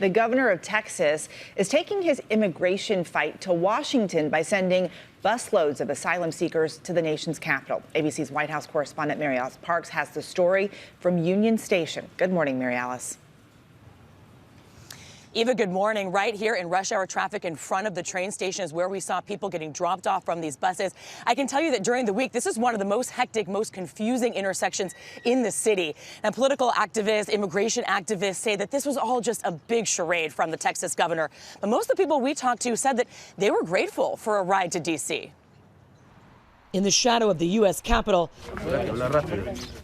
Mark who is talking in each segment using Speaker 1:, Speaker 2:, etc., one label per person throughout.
Speaker 1: The governor of Texas is taking his immigration fight to Washington by sending busloads of asylum seekers to the nation's capital. ABC's White House correspondent Mary Alice Parks has the story from Union Station. Good morning, Mary Alice.
Speaker 2: Eva, good morning. Right here in rush hour traffic in front of the train station is where we saw people getting dropped off from these buses. I can tell you that during the week, this is one of the most hectic, most confusing intersections in the city. And political activists, immigration activists say that this was all just a big charade from the Texas governor. But most of the people we talked to said that they were grateful for a ride to D.C.
Speaker 3: In the shadow of the U.S. Capitol,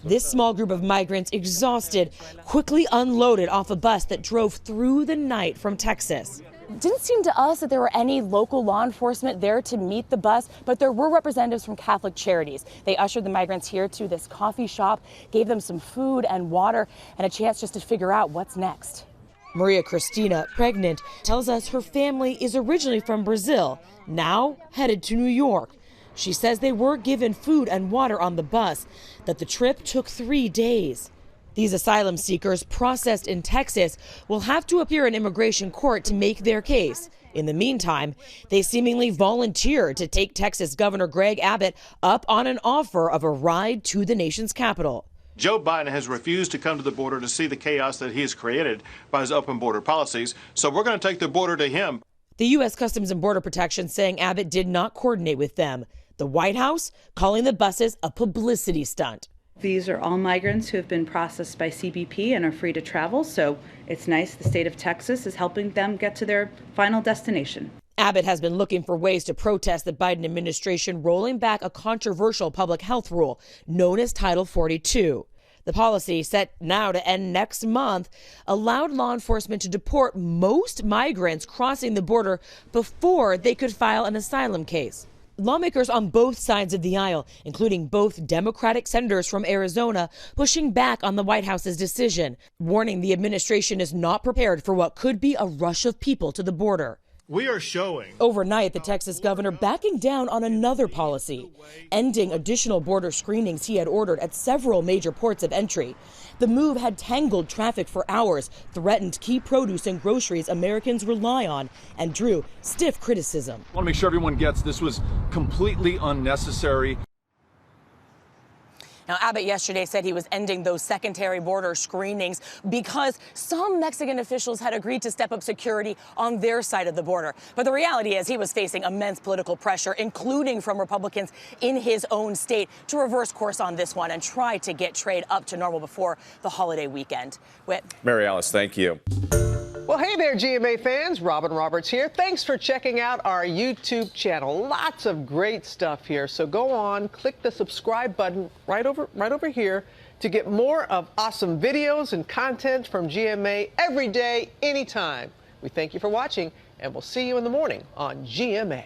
Speaker 3: this small group of migrants, exhausted, quickly unloaded off a bus that drove through the night from Texas.
Speaker 2: It didn't seem to us that there were any local law enforcement there to meet the bus, but there were representatives from Catholic Charities. They ushered the migrants here to this coffee shop, gave them some food and water, and a chance just to figure out what's next.
Speaker 3: Maria Cristina, pregnant, tells us her family is originally from Brazil, now headed to New York. She says they were given food and water on the bus, that the trip took 3 days. These asylum seekers processed in Texas will have to appear in immigration court to make their case. In the meantime, they seemingly volunteered to take Texas Governor Greg Abbott up on an offer of a ride to the nation's capital.
Speaker 4: Joe Biden has refused to come to the border to see the chaos that he has created by his open border policies, so we're going to take the border to him.
Speaker 3: The U.S. Customs and Border Protection saying Abbott did not coordinate with them. The White House calling the buses a publicity stunt.
Speaker 5: These are all migrants who have been processed by CBP and are free to travel, so it's nice the state of Texas is helping them get to their final destination.
Speaker 3: Abbott has been looking for ways to protest the Biden administration rolling back a controversial public health rule known as Title 42. The policy, set now to end next month, allowed law enforcement to deport most migrants crossing the border before they could file an asylum case. Lawmakers on both sides of the aisle, including both Democratic senators from Arizona, pushing back on the White House's decision, warning the administration is not prepared for what could be a rush of people to the border.
Speaker 4: We are showing.
Speaker 3: Overnight, the Texas governor backing down on another policy, ending additional border screenings he had ordered at several major ports of entry. The move had tangled traffic for hours, threatened key produce and groceries Americans rely on, and drew stiff criticism.
Speaker 6: I want to make sure everyone gets this was completely unnecessary.
Speaker 2: Now, Abbott yesterday said he was ending those secondary border screenings because some Mexican officials had agreed to step up security on their side of the border. But the reality is he was facing immense political pressure, including from Republicans in his own state, to reverse course on this one and try to get trade up to normal before the holiday weekend. Whit.
Speaker 7: Mary Alice, thank you.
Speaker 8: Well, hey there, GMA fans. Robin Roberts here. Thanks for checking out our YouTube channel. Lots of great stuff here. So go on, click the subscribe button right over here to get more of awesome videos and content from GMA every day, anytime. We thank you for watching, and we'll see you in the morning on GMA.